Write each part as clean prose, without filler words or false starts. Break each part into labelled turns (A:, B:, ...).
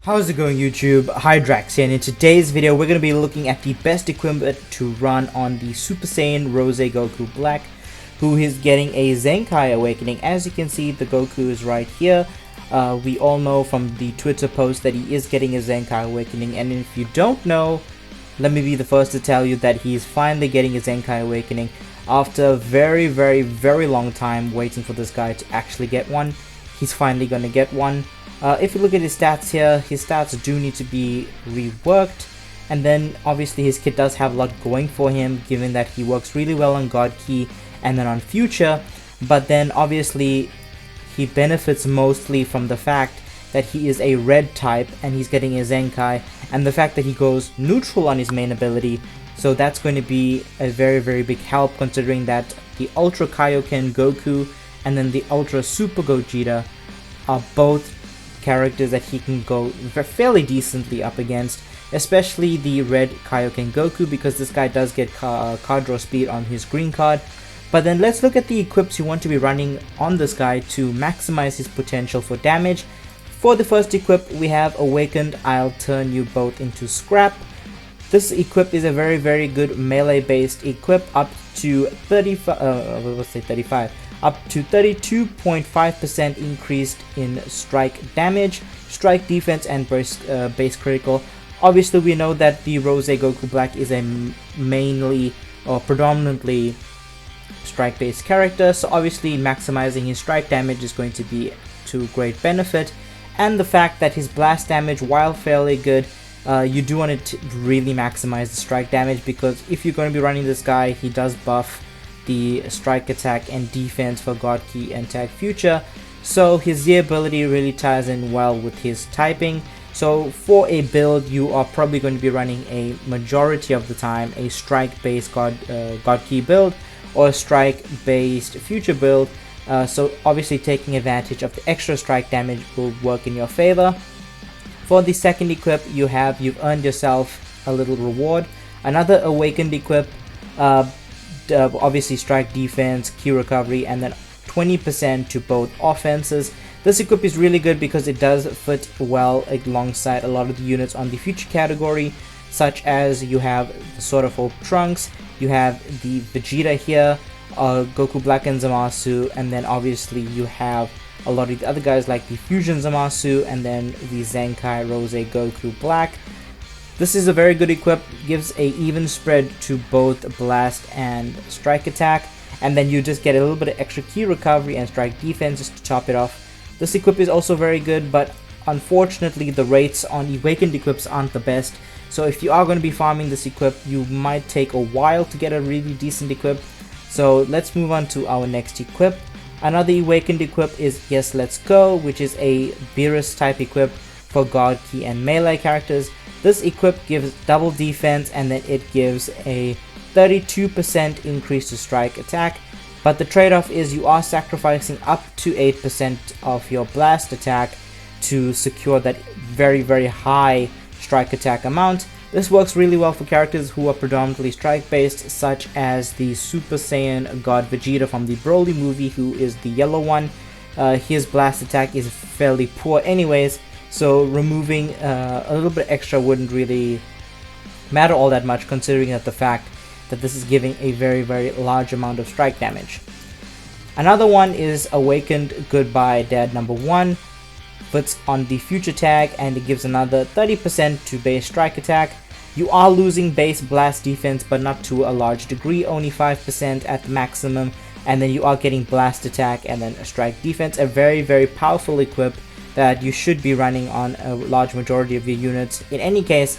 A: How's it going, YouTube? Hi, Drax here, and in today's video we're going to be looking at the best equipment to run on the Super Saiyan Rose Goku Black, who is getting a Zenkai awakening. As you can see, the Goku is right here. We all know from the Twitter post that he is getting a Zenkai awakening, and if you don't know, let me be the first to tell you that he is finally getting a Zenkai awakening after a very long time waiting for this guy to actually get one. He's finally going to get one. If you look at his stats here, his stats do need to be reworked, and then obviously his kit does have a lot going for him, given that he works really well on God Key and then on Future, but then obviously he benefits mostly from the fact that he is a red type and he's getting a Zenkai, and the fact that he goes neutral on his main ability, so that's going to be a very big help, considering that the Ultra Kaioken Goku and then the Ultra Super Gogeta are both characters that he can go fairly decently up against, especially the red Kaioken Goku, because this guy does get card draw speed on his green card. But then let's look at the equips you want to be running on this guy to maximize his potential for damage. For the first equip, we have Awakened I'll Turn You Both into Scrap. This equip is a very good melee based equip, up to 32.5% increased in strike damage, strike defense, and base critical. Obviously, we know that the Rose Goku Black is a mainly or predominantly strike based character, so obviously maximizing his strike damage is going to be to great benefit, and the fact that his blast damage, while fairly good, you do want to really maximize the strike damage, because if you're going to be running this guy, he does buff the strike attack and defense for God Key and Tag Future, so his Z ability really ties in well with his typing. So for a build, you are probably going to be running a majority of the time a strike based God Key build or a strike based Future build, so obviously taking advantage of the extra strike damage will work in your favor. For the second equip, you've earned yourself a little reward, another Awakened equip, obviously strike defense, key recovery, and then 20% to both offenses. This equip is really good because it does fit well alongside a lot of the units on the Future category, such as you have the Sword of Hope Trunks, you have the Vegeta here, Goku Black and Zamasu, and then obviously you have a lot of the other guys like the Fusion Zamasu and then the Zenkai Rose Goku Black. This is a very good equip, gives a even spread to both blast and strike attack, and then you just get a little bit of extra key recovery and strike defense just to top it off. This equip is also very good, but unfortunately the rates on Awakened equips aren't the best, so if you are going to be farming this equip, you might take a while to get a really decent equip. So let's move on to our next equip. Another Awakened equip is Yes Let's Go, which is a Beerus type equip for God Key and melee characters. This equip gives double defense, and then it gives a 32% increase to strike attack, but the trade-off is you are sacrificing up to 8% of your blast attack to secure that very high strike attack amount. This works really well for characters who are predominantly strike based, such as the Super Saiyan God Vegeta from the Broly movie, who is the yellow one. His blast attack is fairly poor anyways, so removing a little bit extra wouldn't really matter all that much, considering that the fact that this is giving a very large amount of strike damage. Another one is Awakened Goodbye Dad number 1. Fits on the Future tag, and it gives another 30% to base strike attack. You are losing base blast defense, but not to a large degree, only 5% at the maximum, and then you are getting blast attack and then a strike defense. A very powerful equip that you should be running on a large majority of your units in any case,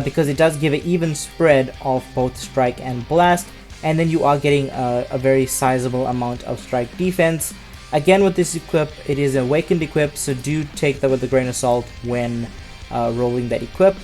A: because it does give an even spread of both strike and blast, and then you are getting a very sizable amount of strike defense. Again, with this equip, it is an Awakened equip, so do take that with a grain of salt when rolling that equip.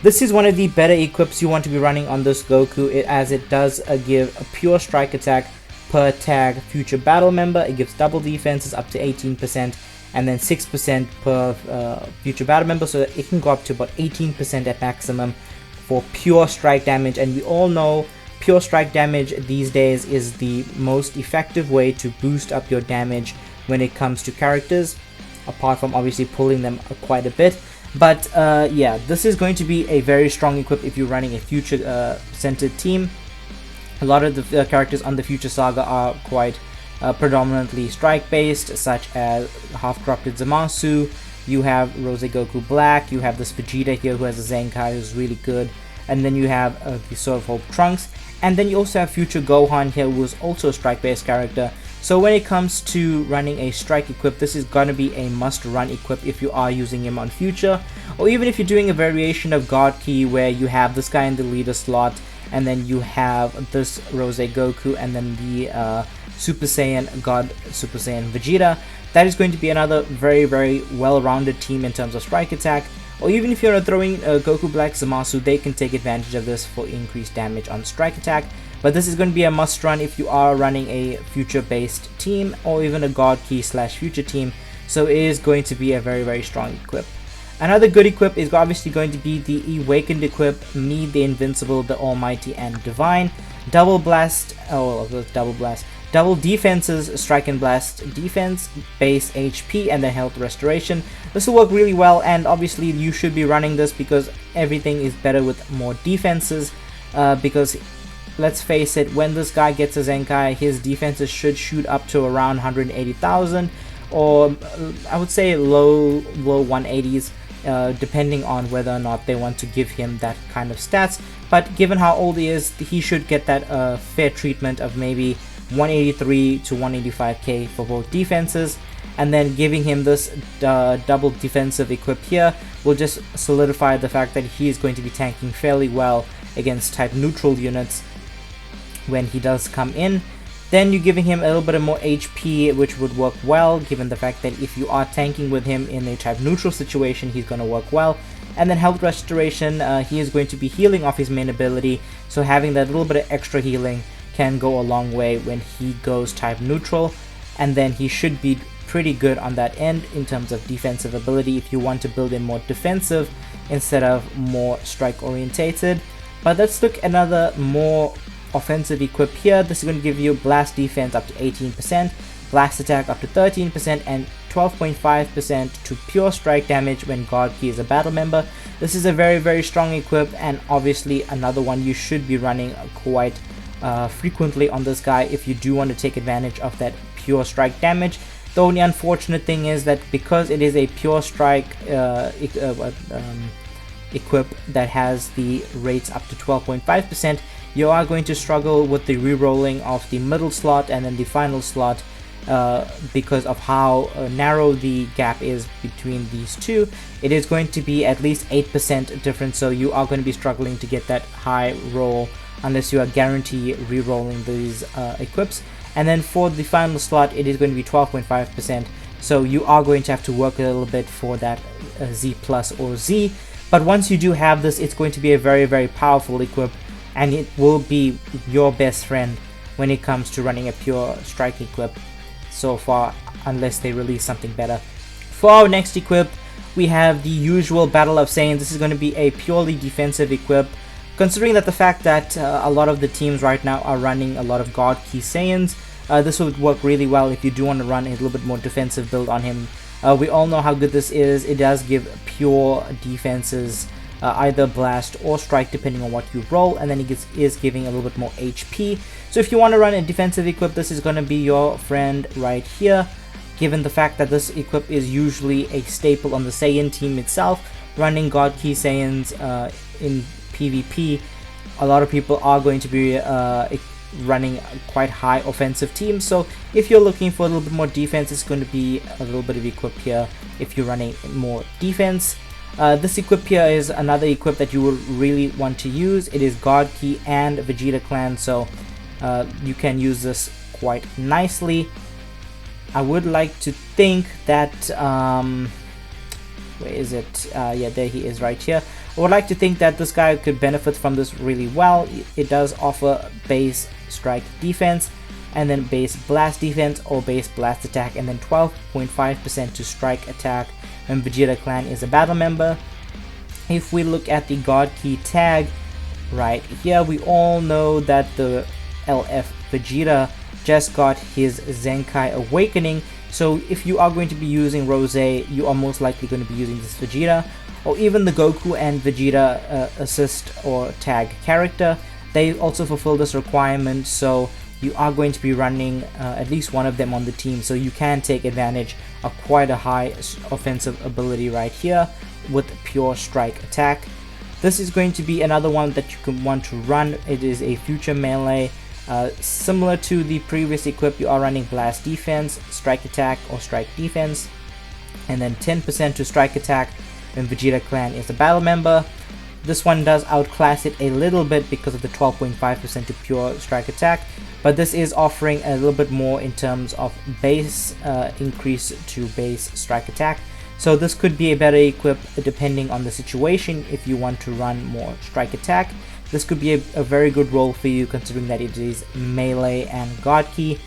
A: This is one of the better equips you want to be running on this Goku, as it does give a pure strike attack per tag Future battle member. It gives double defenses up to 18%, and then 6% per Future battle member, so that it can go up to about 18% at maximum for pure strike damage. And we all know pure strike damage these days is the most effective way to boost up your damage when it comes to characters, apart from obviously pulling them quite a bit. But yeah, this is going to be a very strong equip if you're running a future centered team. A lot of the characters on the Future Saga are quite predominantly strike based, such as half corrupted Zamasu. You have Rose Goku Black, you have this Vegeta here who has a Zenkai who's really good, and then you have the Sword of Hope Trunks, and then you also have Future Gohan here who is also a strike based character. So when it comes to running a strike equip, this is going to be a must run equip if you are using him on Future, or even if you're doing a variation of God Key where you have this guy in the leader slot, and then you have this Rose Goku, and then the Super Saiyan God Super Saiyan Vegeta. That is going to be another very well-rounded team in terms of strike attack. Or even if you're throwing Goku Black Zamasu, they can take advantage of this for increased damage on strike attack. But this is going to be a must run if you are running a future based team, or even a God Key / future team. So it is going to be a very strong equip. Another good equip is obviously going to be the Awakened equip, Me, the Invincible, the Almighty, and Divine. Double blast, double defenses, strike and blast defense, base HP, and then health restoration. This will work really well, and obviously you should be running this because everything is better with more defenses. Because let's face it, when this guy gets a Zenkai, his defenses should shoot up to around 180,000, or I would say low 180s. Depending on whether or not they want to give him that kind of stats, but given how old he is, he should get that fair treatment of maybe 183 to 185k for both defenses, and then giving him this double defensive equip here will just solidify the fact that he is going to be tanking fairly well against type neutral units when he does come in. Then you're giving him a little bit more HP, which would work well, given the fact that if you are tanking with him in a type neutral situation, he's going to work well. And then health restoration, he is going to be healing off his main ability, so having that little bit of extra healing can go a long way when he goes type neutral. And then he should be pretty good on that end in terms of defensive ability if you want to build him more defensive instead of more strike orientated. But let's look at another more offensive equip here. This is going to give you blast defense up to 18%, blast attack up to 13%, and 12.5% to pure strike damage when God Key is a battle member. This is a very strong equip, and obviously another one you should be running quite frequently on this guy if you do want to take advantage of that pure strike damage. The only unfortunate thing is that because it is a pure strike equip that has the rates up to 12.5%, you are going to struggle with the re-rolling of the middle slot and then the final slot because of how narrow the gap is between these two. It is going to be at least 8% difference, so you are going to be struggling to get that high roll unless you are guaranteed re-rolling these equips. And then for the final slot, it is going to be 12.5%, so you are going to have to work a little bit for that Z plus or Z. But once you do have this, it's going to be a very powerful equip, and it will be your best friend when it comes to running a pure strike equip so far, unless they release something better. For our next equip, we have the usual Battle of Saiyans. This is going to be a purely defensive equip, considering that the fact that a lot of the teams right now are running a lot of God Key Saiyans. This would work really well if you do want to run a little bit more defensive build on him. We all know how good this is. It does give pure defenses, either blast or strike depending on what you roll, and then it is giving a little bit more HP. So if you want to run a defensive equip, this is going to be your friend right here, given the fact that this equip is usually a staple on the Saiyan team itself. Running God Key Saiyans in PvP, a lot of people are going to be running quite high offensive teams, so if you're looking for a little bit more defense, it's going to be a little bit of equip here if you're running more defense. This equip here is another equip that you will really want to use. It is God Key and Vegeta Clan, so you can use this quite nicely. I would like to think that where is it? Yeah, there he is right here. I would like to think that this guy could benefit from this really well. It does offer base strike defense, and then base blast defense or base blast attack, and then 12.5% to strike attack when Vegeta Clan is a battle member. If we look at the God Key tag right here, we all know that the LF Vegeta just got his Zenkai Awakening, so if you are going to be using Rose, you are most likely going to be using this Vegeta. or even the Goku and Vegeta assist or tag character, they also fulfill this requirement, so you are going to be running at least one of them on the team, so you can take advantage of quite a high offensive ability right here with pure strike attack. This is going to be another one that you can want to run. It is a future melee. Similar to the previous equip, you are running blast defense, strike attack, or strike defense, and then 10% to strike attack when Vegeta Clan is a battle member. This one does outclass it a little bit because of the 12.5% to pure strike attack, but this is offering a little bit more in terms of base increase to base strike attack. So this could be a better equip depending on the situation. If you want to run more strike attack, this could be a very good role for you, considering that it is melee and God Key.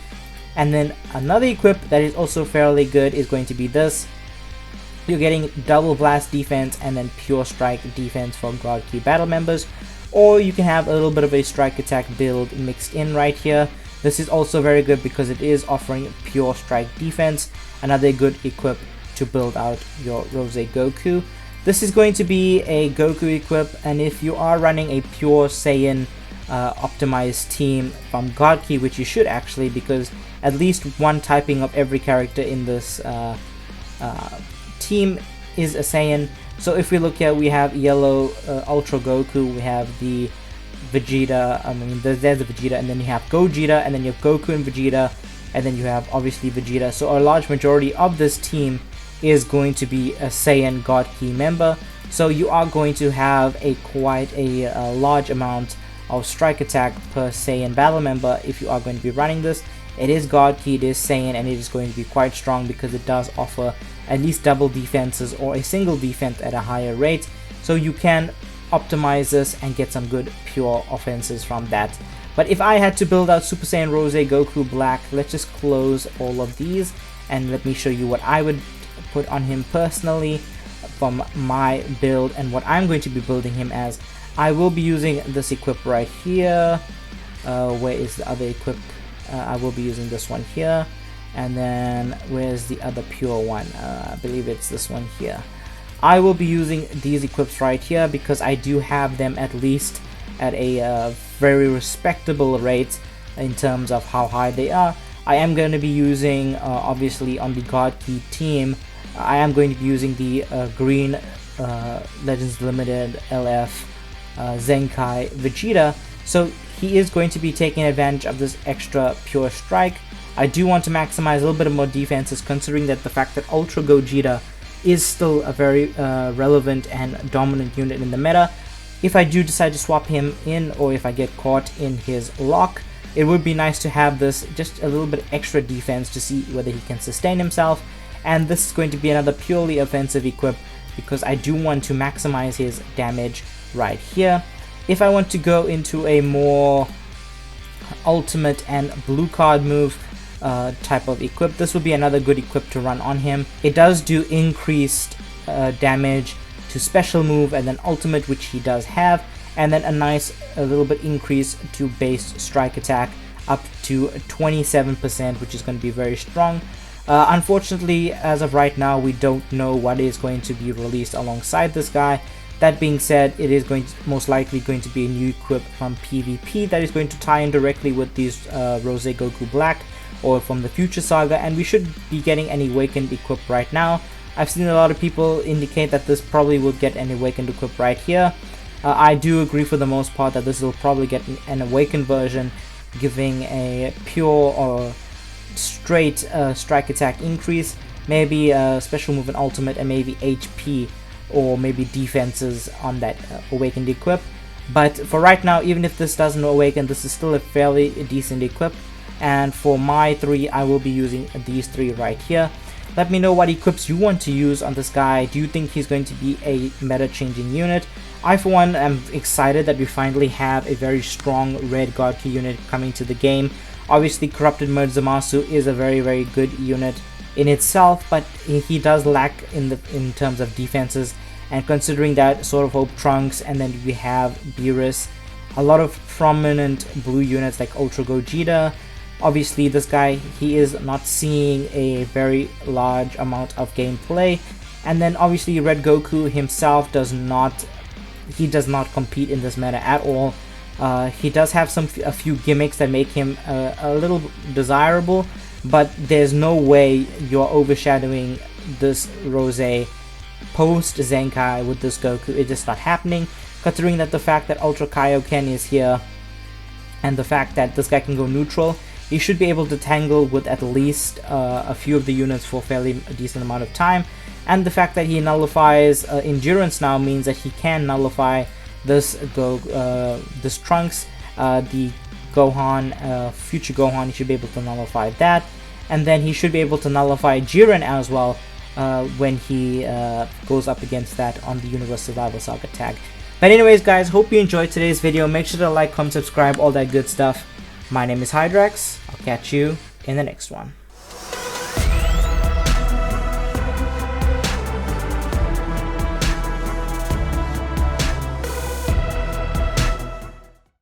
A: And then another equip that is also fairly good is going to be this. You're getting double blast defense and then pure strike defense for God Key battle members, or you can have a little bit of a strike attack build mixed in right here. This is also very good because it is offering pure strike defense, another good equip to build out your Rose Goku. This is going to be a Goku equip, and if you are running a pure Saiyan optimized team from God Key, which you should actually, because at least one typing of every character in this team is a Saiyan. So if we look here, we have yellow Ultra Goku, we have the Vegeta, there's the Vegeta, and then you have Gogeta, and then you have Goku and Vegeta, and then you have obviously Vegeta. So a large majority of this team is going to be a Saiyan God Key member. So you are going to have quite a large amount of strike attack per Saiyan battle member if you are going to be running this. It is God Key, it is Saiyan, and it is going to be quite strong because it does offer at least double defenses or a single defense at a higher rate. So you can optimize this and get some good pure offenses from that. But if I had to build out Super Saiyan Rose Goku Black, let's just close all of these and let me show you what I would put on him personally from my build and what I'm going to be building him as. I will be using this equip right here. Where is the other equip? I will be using this one here. And then where's the other pure one? I believe it's this one here. I will be using these equips right here because I do have them at least at a very respectable rate in terms of how high they are. I am going to be using, obviously on the God Key team, I am going to be using the green Legends Limited LF Zenkai Vegeta. So he is going to be taking advantage of this extra pure strike. I do want to maximize a little bit more defenses, considering that the fact that Ultra Gogeta is still a very relevant and dominant unit in the meta. If I do decide to swap him in, or if I get caught in his lock, it would be nice to have this just a little bit extra defense to see whether he can sustain himself. And this is going to be another purely offensive equip because I do want to maximize his damage right here. If I want to go into a more ultimate and blue card move type of equip, this will be another good equip to run on him. It does do increased damage to special move and then ultimate, which he does have, and then a little bit increase to base strike attack up to 27%, which is going to be very strong. Unfortunately, as of right now, we don't know what is going to be released alongside this guy. That being said, it is most likely going to be a new equip from PvP that is going to tie in directly with these Rose Goku Black or from the Future Saga, and we should be getting an Awakened equip right now. I've seen a lot of people indicate that this probably will get an Awakened equip right here. I do agree for the most part that this will probably get an Awakened version, giving a pure or straight strike attack increase, maybe a special move and ultimate, and maybe HP or maybe defenses on that Awakened equip. But for right now, even if this doesn't awaken, this is still a fairly decent equip. And for my three, I will be using these three right here. Let me know what equips you want to use on this guy. Do you think he's going to be a meta changing unit? I for one am excited that we finally have a very strong red God Key unit coming to the game. Obviously Corrupted Murd Zamasu is a very good unit in itself, but he does lack in terms of defenses, and considering that Sword of Hope Trunks, and then we have Beerus, a lot of prominent blue units like Ultra Gogeta. Obviously this guy, he is not seeing a very large amount of gameplay. And then obviously Red Goku himself does not compete in this meta at all. He does have a few gimmicks that make him a little desirable, but there's no way you're overshadowing this Rose post Zenkai with this Goku. It's just not happening, considering that the fact that Ultra Kaioken is here and the fact that this guy can go neutral, he should be able to tangle with at least a few of the units for a fairly decent amount of time. And the fact that he nullifies endurance now means that he can nullify this this Trunks, the Gohan, future Gohan. He should be able to nullify that, and then he should be able to nullify Jiren as well when he goes up against that on the Universe Survival Saga tag. But anyways, guys, hope you enjoyed today's video. Make sure to like, comment, subscribe, all that good stuff. My name is Hydrax. I'll catch you in the next one.